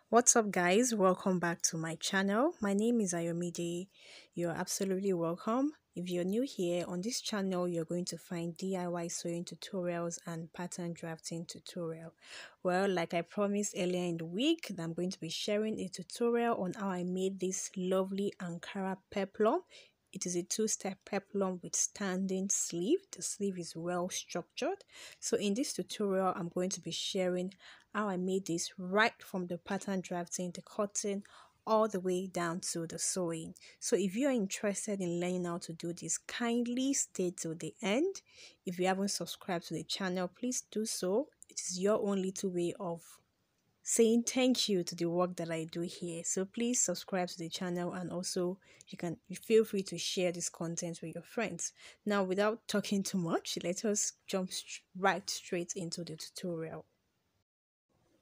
What's up, guys? Welcome back to my channel. My name is Ayomide. You're absolutely welcome. If you're new here, on this channel, you're going to find DIY sewing tutorials and pattern drafting tutorial. Well, like I promised earlier in the week, that I'm going to be sharing a tutorial on how I made this lovely Ankara peplum. It is a two-step peplum with standing sleeve. The sleeve is well structured. So in this tutorial, I'm going to be sharing how I made this right from the pattern drafting, the cutting, all the way down to the sewing. So if you're interested in learning how to do this, kindly stay till the end. If you haven't subscribed to the channel, please do so. It is your own little way of saying thank you to the work that I do here. So please subscribe to the channel, and also you feel free to share this content with your friends. Now, without talking too much, let us jump right straight into the tutorial.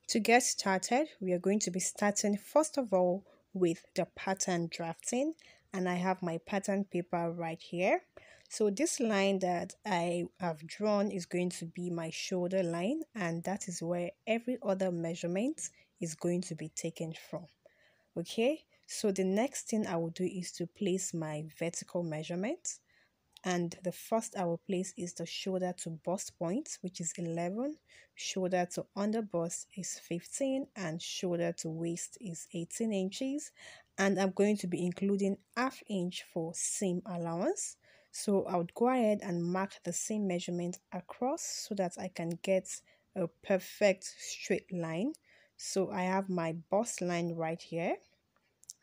To get started, we are going to be starting first of all with the pattern drafting, and I have my pattern paper right here. So this line that I have drawn is going to be my shoulder line, and that is where every other measurement is going to be taken from. Okay, so the next thing I will do is to place my vertical measurement, and the first I will place is the shoulder to bust point, which is 11, shoulder to under bust is 15, and shoulder to waist is 18 inches. And I'm going to be including half inch for seam allowance. So I would go ahead and mark the same measurement across so that I can get a perfect straight line. So I have my bust line right here,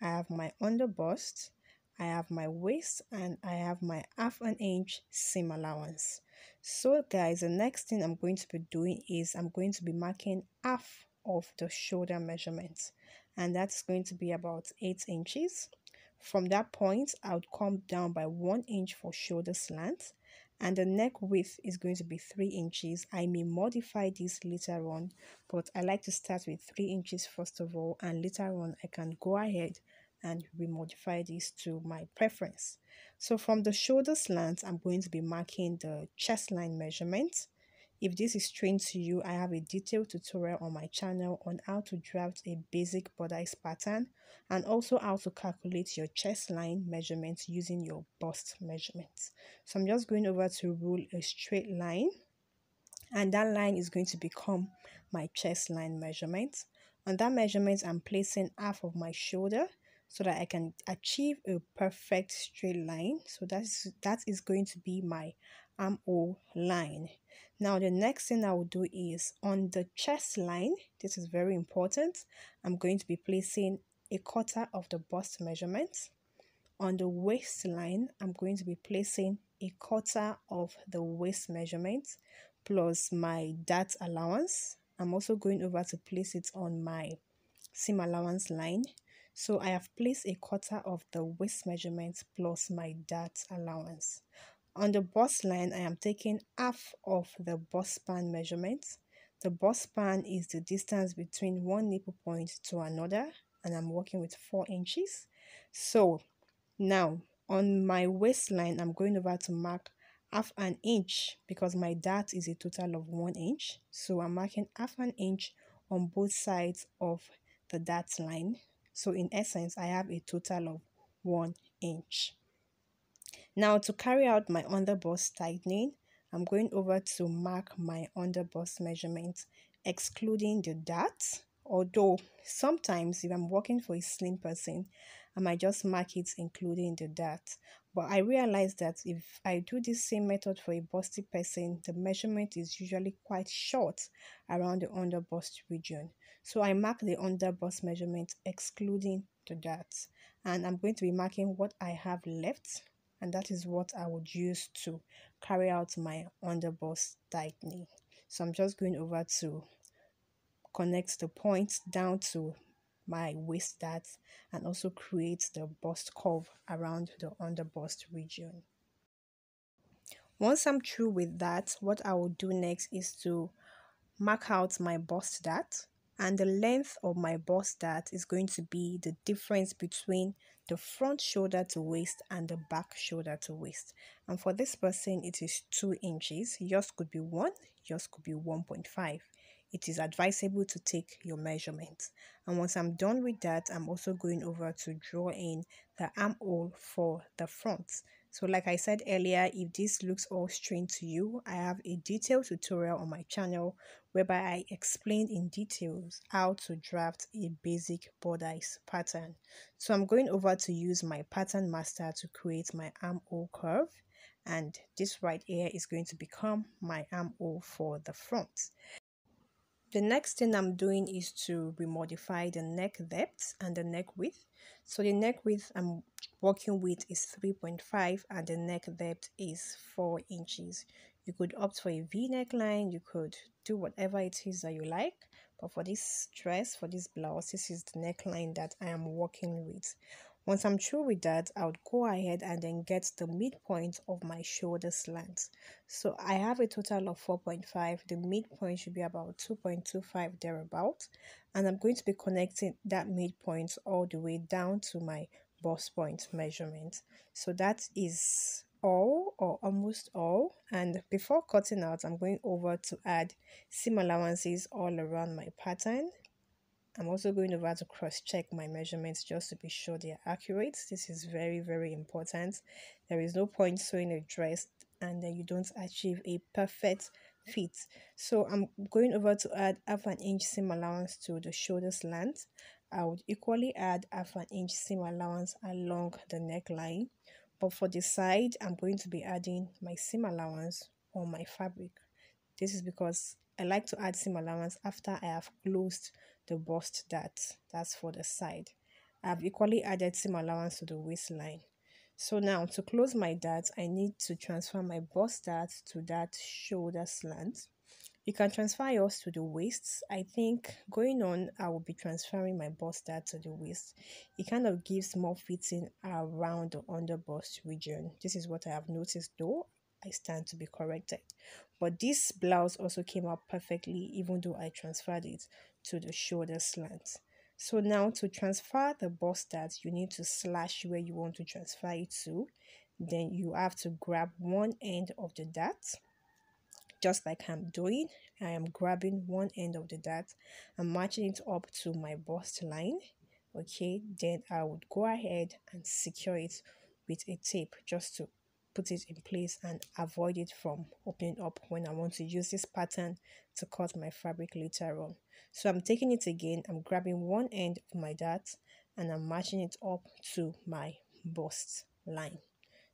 I have my under bust, I have my waist, and I have my half an inch seam allowance. So guys, the next thing I'm going to be doing is I'm going to be marking half of the shoulder measurement, and that's going to be about 8 inches. From that point, I would come down by 1 inch for shoulder slant, and the neck width is going to be 3 inches. I may modify this later on, but I like to start with 3 inches first of all, and later on I can go ahead and remodify this to my preference. So from the shoulder slant, I'm going to be marking the chest line measurement. If this is strange to you, I have a detailed tutorial on my channel on how to draft a basic bodice pattern, and also how to calculate your chest line measurements using your bust measurements. So I'm just going over to rule a straight line, and that line is going to become my chest line measurement. On that measurement, I'm placing half of my shoulder so that I can achieve a perfect straight line. So that is going to be my armhole line. Now the next thing I will do is on the chest line, this is very important, I'm going to be placing a quarter of the bust measurement. On the waistline, I'm going to be placing a quarter of the waist measurement plus my dart allowance. I'm also going over to place it on my seam allowance line. So I have placed a quarter of the waist measurement plus my dart allowance. On the bust line, I am taking half of the bust span measurement. The bust span is the distance between one nipple point to another, and I'm working with 4 inches. So now, on my waistline, I'm going over to mark half an inch because my dart is a total of 1 inch. So I'm marking half an inch on both sides of the dart line. So in essence, I have a total of 1 inch. Now to carry out my underbust tightening, I'm going over to mark my underbust measurement, excluding the dart. Although sometimes if I'm working for a slim person, I might just mark it including the dart. But I realize that if I do this same method for a busty person, the measurement is usually quite short around the underbust region. So I mark the underbust measurement excluding the dart. And I'm going to be marking what I have left, and that is what I would use to carry out my underbust tightening. So I'm just going over to connect the points down to my waist dart and also create the bust curve around the underbust region. Once I'm through with that, what I will do next is to mark out my bust dart, and the length of my bust dart is going to be the difference between the front shoulder to waist and the back shoulder to waist. And for this person, it is 2 inches. Yours could be 1, yours could be 1.5. it is advisable to take your measurements. And once I'm done with that, I'm also going over to draw in the armhole for the front. So like I said earlier, if this looks all strange to you, I have a detailed tutorial on my channel whereby I explain in details how to draft a basic bodice pattern. So I'm going over to use my pattern master to create my armhole curve, and this right here is going to become my armhole for the front. The next thing I'm doing is to remodify the neck depth and the neck width. So the neck width I'm working with is 3.5 and the neck depth is 4 inches. You could opt for a V neckline, you could do whatever it is that you like. But for this dress, for this blouse, this is the neckline that I am working with. Once I'm through with that, I would go ahead and then get the midpoint of my shoulder slant. So I have a total of 4.5. The midpoint should be about 2.25 thereabout. And I'm going to be connecting that midpoint all the way down to my bust point measurement. So that is all or almost all. And before cutting out, I'm going over to add seam allowances all around my pattern. I'm also going over to cross-check my measurements just to be sure they are accurate. This is very, very important. There is no point sewing a dress and then you don't achieve a perfect fit. So I'm going over to add half an inch seam allowance to the shoulder slant. I would equally add half an inch seam allowance along the neckline. But for the side, I'm going to be adding my seam allowance on my fabric. This is because I like to add seam allowance after I have closed the bust dart. That's for the side. I've equally added seam allowance to the waistline. So now to close my dart, I need to transfer my bust dart to that shoulder slant. You can transfer yours to the waist. I think going on, I will be transferring my bust dart to the waist. It kind of gives more fitting around the under bust region. This is what I have noticed though. I stand to be corrected. But this blouse also came out perfectly even though I transferred it to the shoulder slant. So now to transfer the bust dart, you need to slash where you want to transfer it to. Then you have to grab one end of the dart just like I'm doing. I am grabbing one end of the dart and matching it up to my bust line. Okay, then I would go ahead and secure it with a tape just to put it in place and avoid it from opening up when I want to use this pattern to cut my fabric later on. So I'm taking it again, I'm grabbing one end of my dart and I'm matching it up to my bust line.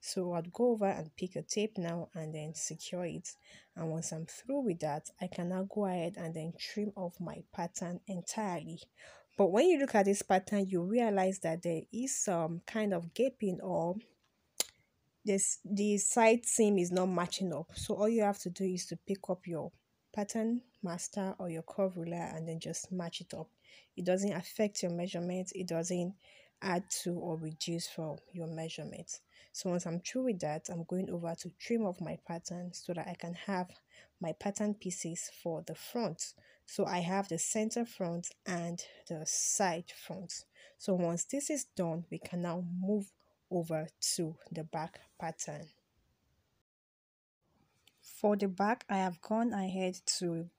So I'd go over and pick a tape now and then secure it. And once I'm through with that, I can now go ahead and then trim off my pattern entirely. But when you look at this pattern, you realize that there is some kind of gaping or the side seam is not matching up. So all you have to do is to pick up your pattern master or your curve ruler and then just match it up. It doesn't affect your measurements. It doesn't add to or reduce from your measurements. So once I'm through with that, I'm going over to trim off my pattern so that I can have my pattern pieces for the front. So I have the center front and the side front. So once this is done, we can now move over to the back pattern. For the back, I have gone ahead to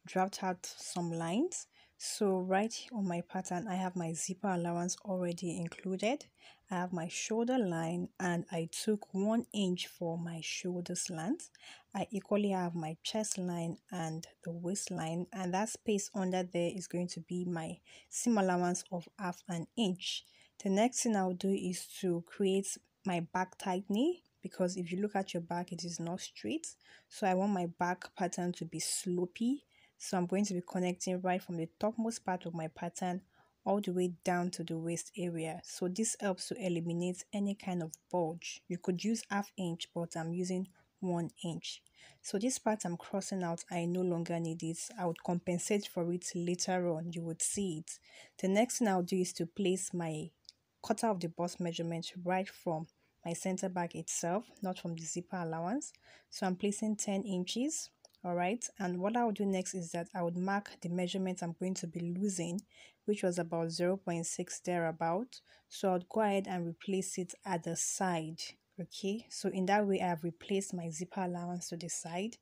draft out some lines. So right on my pattern, I have my zipper allowance already included. I have my shoulder line and I took 1 inch for my shoulder slant. I equally have my chest line and the waistline, and that space under there is going to be my seam allowance of half an inch. The next thing I'll do is to create my back tightening, because if you look at your back, it is not straight. So I want my back pattern to be slopey. So I'm going to be connecting right from the topmost part of my pattern all the way down to the waist area. So this helps to eliminate any kind of bulge. You could use half inch, but I'm using 1 inch. So this part I'm crossing out, I no longer need it. I would compensate for it later on. You would see it. The next thing I'll do is to place my cutter of the bust measurement right from my center back itself, not from the zipper allowance. So I'm placing 10 inches. All right, and what I will do next is that I would mark the measurement I'm going to be losing, which was about 0.6 thereabout. So I'll go ahead and replace it at the side. Okay, so in that way I have replaced my zipper allowance to the side.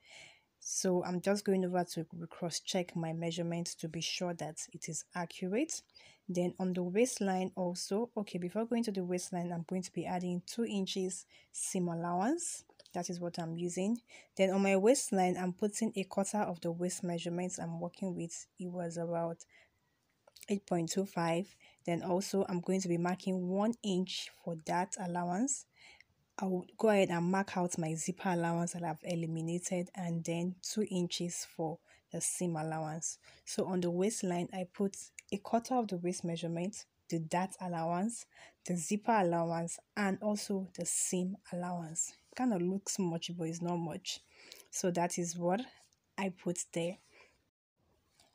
So I'm just going over to cross check my measurements to be sure that it is accurate. Then on the waistline also, okay, before going to the waistline, I'm going to be adding 2 inches seam allowance. That is what I'm using. Then on my waistline, I'm putting a quarter of the waist measurements I'm working with. It was about 8.25. Then also I'm going to be marking 1 inch for that allowance. I will go ahead and mark out my zipper allowance that I've eliminated, and then 2 inches for the seam allowance. So on the waistline, I put a quarter of the waist measurement, the dart allowance, the zipper allowance, and also the seam allowance. Kind of looks much, but it's not much. So that is what I put there.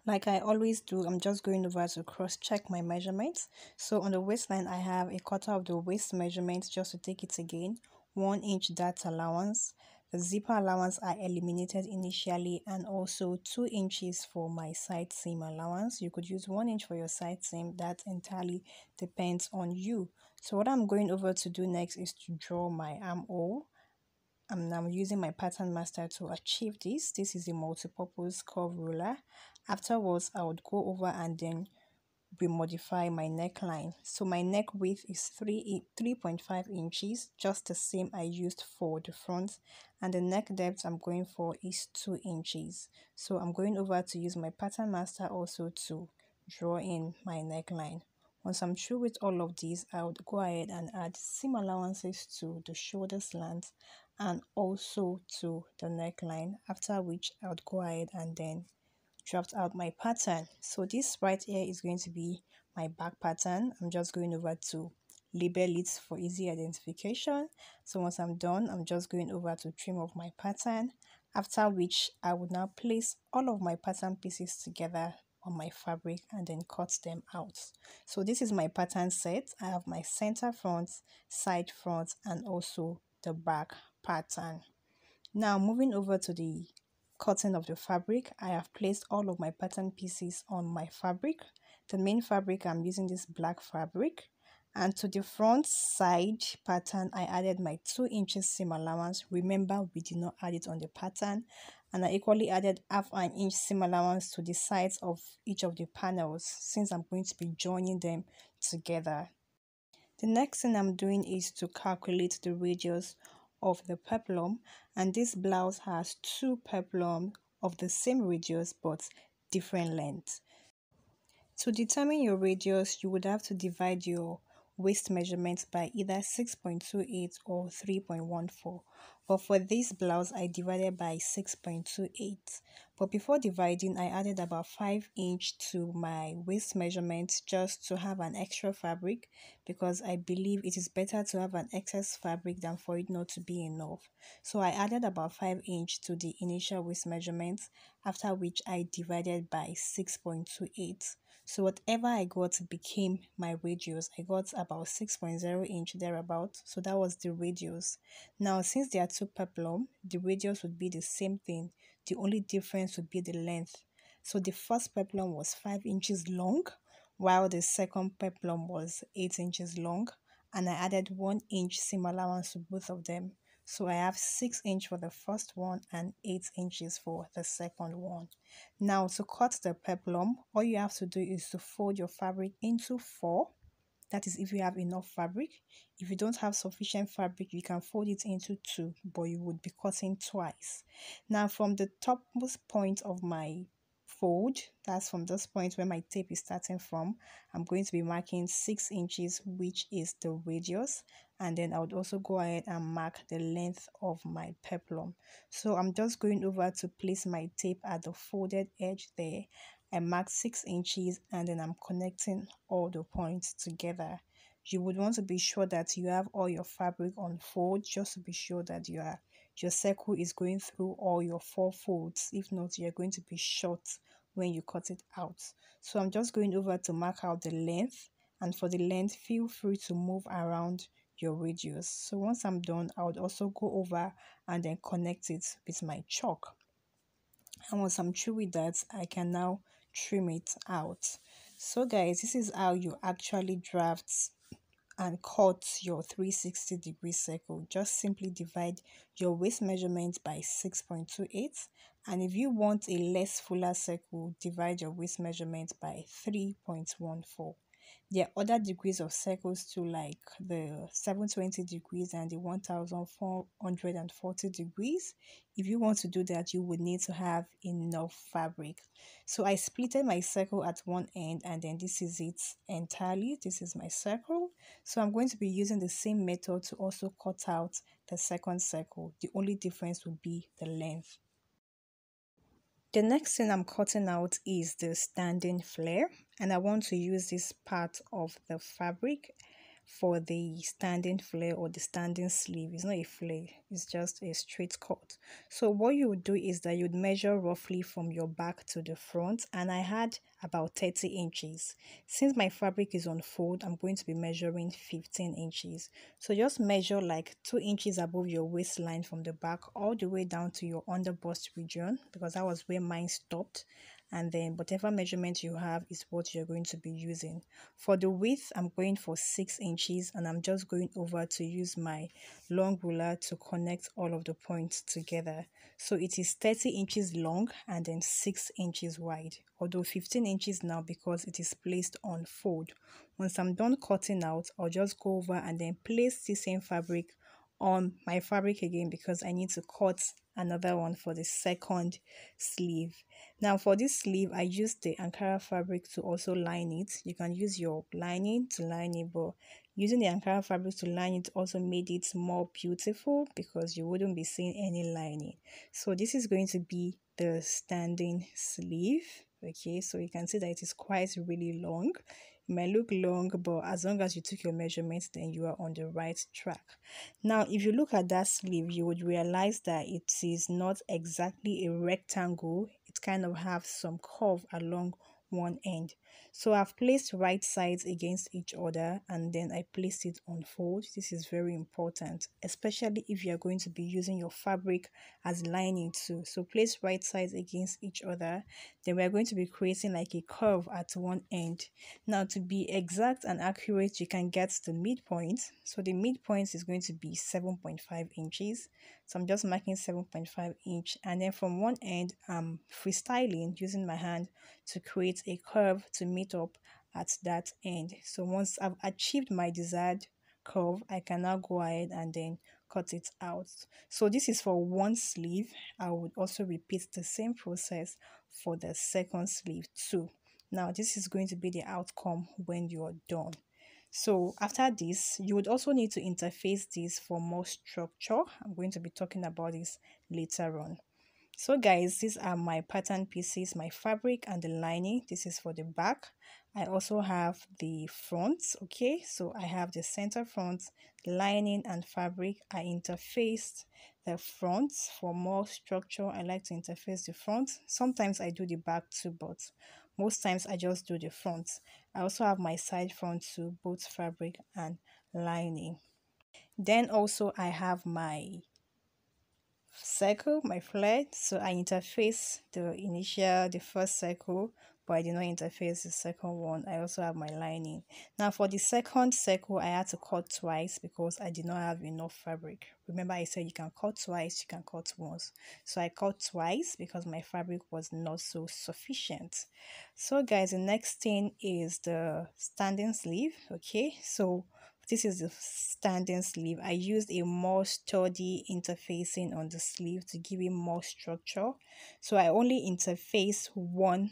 Like I always do, I'm just going over to cross check my measurements. So on the waistline, I have a quarter of the waist measurement just to take it again. 1 inch dart allowance. The zipper allowance I eliminated initially, and also 2 inches for my side seam allowance. You could use 1 inch for your side seam. That entirely depends on you. So what I'm going over to do next is to draw my armhole. I'm using my pattern master to achieve this. This is a multi-purpose curve ruler. Afterwards, I would go over and then remodify my neckline. So my neck width is 3.5 inches, just the same I used for the front, and the neck depth I'm going for is 2 inches. So I'm going over to use my pattern master also to draw in my neckline. Once I'm through with all of these, I would go ahead and add seam allowances to the shoulder slant and also to the neckline, after which I would go ahead and then draft out my pattern. So this right here is going to be my back pattern. I'm just going over to label it for easy identification. So once I'm done, I'm just going over to trim off my pattern, after which I will now place all of my pattern pieces together on my fabric and then cut them out. So this is my pattern set. I have my center front, side front, and also the back pattern. Now moving over to the cutting of the fabric, I have placed all of my pattern pieces on my fabric. The main fabric, I'm using this black fabric, and to the front side pattern I added my 2 inches seam allowance. Remember, we did not add it on the pattern, and I equally added half an inch seam allowance to the sides of each of the panels, since I'm going to be joining them together. The next thing I'm doing is to calculate the radius of the peplum, and this blouse has 2 peplum of the same radius but different length. To determine your radius, you would have to divide your waist measurement by either 6.28 or 3.14. But for this blouse, I divided by 6.28. But before dividing, I added about 5 inch to my waist measurement just to have an extra fabric, because I believe it is better to have an excess fabric than for it not to be enough. So I added about 5 inch to the initial waist measurement, after which I divided by 6.28. So whatever I got became my radius. I got about 6.0 inch thereabout. So that was the radius. Now, since there are 2 peplum, the radius would be the same thing. The only difference would be the length. So the first peplum was 5 inches long, while the second peplum was 8 inches long. And I added 1 inch seam allowance to both of them. So I have 6 inch for the first one and 8 inches for the second one. Now to cut the peplum, all you have to do is to fold your fabric into 4. That is if you have enough fabric. If you don't have sufficient fabric, you can fold it into 2, but you would be cutting twice. Now from the topmost point of my fold, that's from this point where my tape is starting from, I'm going to be marking 6 inches, which is the radius, and then I would also go ahead and mark the length of my peplum. So I'm just going over to place my tape at the folded edge there. I marked 6 inches, and then I'm connecting all the points together. You would want to be sure that you have all your fabric on fold, just to be sure that your circle is going through all your 4 folds. If not, you're going to be short when you cut it out. So I'm just going over to mark out the length, and for the length, feel free to move around your radius. So once I'm done, I would also go over and then connect it with my chalk. And once I'm through with that, I can now trim it out. So guys, this is how you actually draft and cut your 360-degree circle. Just simply divide your waist measurement by 6.28, and if you want a less fuller circle, divide your waist measurement by 3.14. There are other degrees of circles too, like the 720 degrees and the 1440 degrees. If you want to do that, you would need to have enough fabric. So I splitted my circle at one end, and then this is it entirely. This is my circle. So I'm going to be using the same method to also cut out the second circle. The only difference will be the length. The next thing I'm cutting out is the standing flare, and I want to use this part of the fabric for the standing flare or the standing sleeve. It's not a flare, it's just a straight cut. So what you would do is that you'd measure roughly from your back to the front, and I had about 30 inches. Since my fabric is on fold, I'm going to be measuring 15 inches. So just measure like 2 inches above your waistline from the back all the way down to your under bust region, because that was where mine stopped. And then whatever measurement you have is what you're going to be using. For the width, I'm going for 6 inches, and I'm just going over to use my long ruler to connect all of the points together. So it is 30 inches long and then 6 inches wide, although 15 inches now because it is placed on fold. Once I'm done cutting out, I'll just go over and then place the same fabric on my fabric again, because I need to cut another one for the second sleeve. Now for this sleeve, I used the Ankara fabric to also line it. You can use your lining to line it, but using the Ankara fabric to line it also made it more beautiful because you wouldn't be seeing any lining. So this is going to be the standing sleeve. Okay, so you can see that it is quite really long. It might look long, but as long as you took your measurements, then you are on the right track. Now, if you look at that sleeve, you would realize that it is not exactly a rectangle. It kind of have some curve along one end. So I've placed right sides against each other, and then I placed it on fold. This is very important, especially if you're going to be using your fabric as lining too. So place right sides against each other. Then we're going to be creating like a curve at one end. Now to be exact and accurate, you can get the midpoint. So the midpoint is going to be 7.5 inches. So I'm just marking 7.5 inch, and then from one end I'm freestyling using my hand to create a curve to meet up at that end. So once I've achieved my desired curve, I can now go ahead and then cut it out. So this is for one sleeve. I would also repeat the same process for the second sleeve too. Now this is going to be the outcome when you're done. So after this, you would also need to interface this for more structure. I'm going to be talking about this later on. So guys, these are my pattern pieces, my fabric and the lining. This is for the back. I also have the front. Okay, so I have the center front, lining and fabric. I interfaced the front for more structure. I like to interface the front. Sometimes I do the back too, but most times I just do the front. I also have my side front too, both fabric and lining. Then also I have my circle, my flag. So I interface the first circle, but I did not interface the second one. I also have my lining. Now for the second circle, I had to cut twice because I did not have enough fabric. Remember I said you can cut twice, you can cut once. So I cut twice because my fabric was not so sufficient. So guys, the next thing is the standing sleeve. Okay, so this is the standing sleeve. I used a more sturdy interfacing on the sleeve to give it more structure. So I only interface one.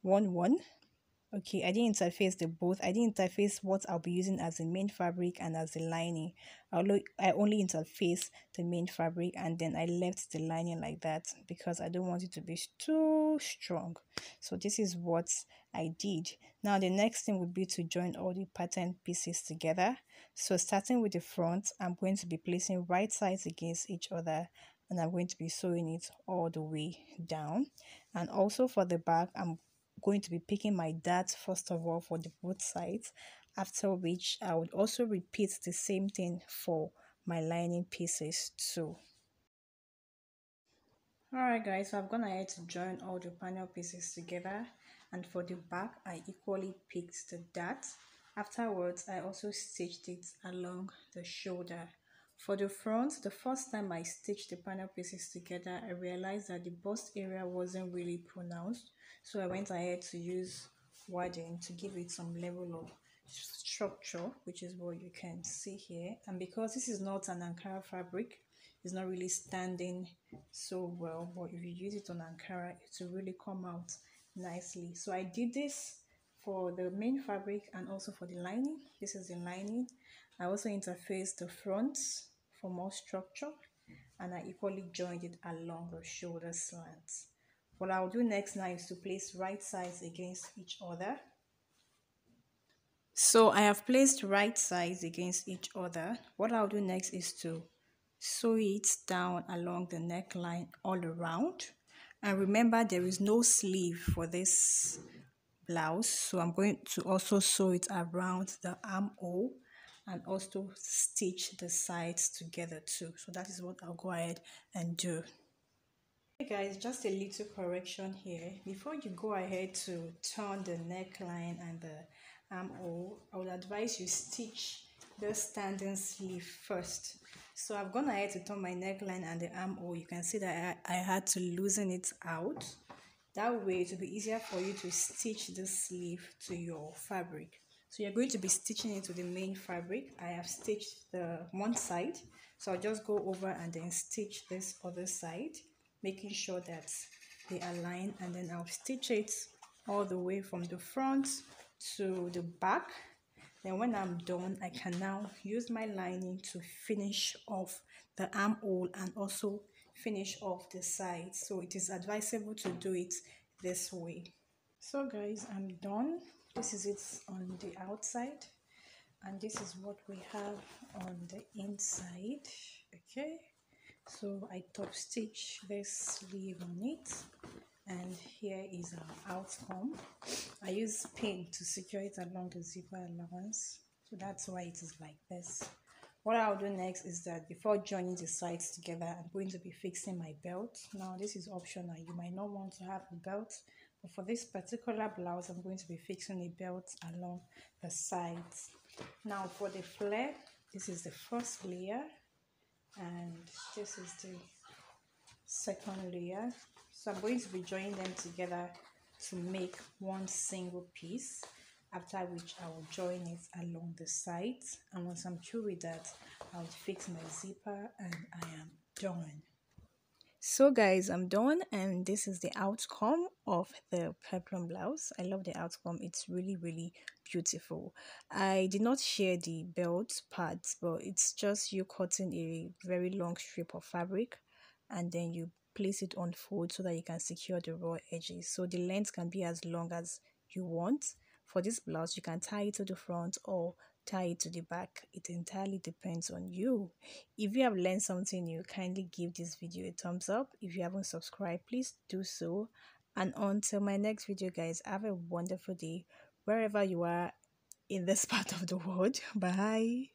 Okay, I didn't interface the both. I didn't interface what I'll be using as the main fabric and as the lining. I only interface the main fabric, and then I left the lining like that because I don't want it to be too strong. So this is what I did. Now the next thing would be to join all the pattern pieces together. So starting with the front, I'm going to be placing right sides against each other, and I'm going to be sewing it all the way down. And also for the back, I'm going to be picking my darts first of all for the both sides, after which I would also repeat the same thing for my lining pieces too. Alright guys, so I've gone ahead to join all the panel pieces together, and for the back I equally picked the dart. Afterwards, I also stitched it along the shoulder. For the front, the first time I stitched the panel pieces together, I realized that the bust area wasn't really pronounced. So I went ahead to use wadding to give it some level of structure, which is what you can see here. And because this is not an Ankara fabric, it's not really standing so well, but if you use it on Ankara, it will really come out nicely. So I did this for the main fabric and also for the lining. This is the lining. I also interfaced the front for more structure, and I equally joined it along the shoulder slants. What I'll do next now is to place right sides against each other. So I have placed right sides against each other. What I'll do next is to sew it down along the neckline all around. And remember, there is no sleeve for this blouse, so I'm going to also sew it around the armhole and also stitch the sides together too. So that is what I'll go ahead and do. Hey guys, just a little correction here. Before you go ahead to turn the neckline and the armhole, I would advise you stitch the standing sleeve first. So I've gone ahead to turn my neckline and the armhole. You can see that I had to loosen it out. That way it will be easier for you to stitch the sleeve to your fabric. So you're going to be stitching it to the main fabric. I have stitched the one side, so I'll just go over and then stitch this other side, making sure that they align, and then I'll stitch it all the way from the front to the back. Then when I'm done, I can now use my lining to finish off the armhole and also finish off the sides. So it is advisable to do it this way. So guys, I'm done. This is it on the outside, and this is what we have on the inside. Okay, so I top stitch this sleeve on it, and here is our outcome. I use pin to secure it along the zipper allowance, so that's why it is like this. What I'll do next is that before joining the sides together, I'm going to be fixing my belt. Now this is optional, you might not want to have a belt, but for this particular blouse I'm going to be fixing a belt along the sides. Now for the flare, this is the first layer and this is the second layer. So I'm going to be joining them together to make one single piece, after which I will join it along the sides, and once I'm through with that, I'll fix my zipper and I am done. So guys, I'm done, and this is the outcome of the peplum blouse. I love the outcome. It's really beautiful. I did not share the belt parts, but it's just you cutting a very long strip of fabric and then you place it on fold so that you can secure the raw edges. So the length can be as long as you want. For this blouse, you can tie it to the front or tie it to the back. It entirely depends on you. If you have learned something new, kindly give this video a thumbs up. If you haven't subscribed, please do so. And until my next video guys, have a wonderful day wherever you are in this part of the world. Bye.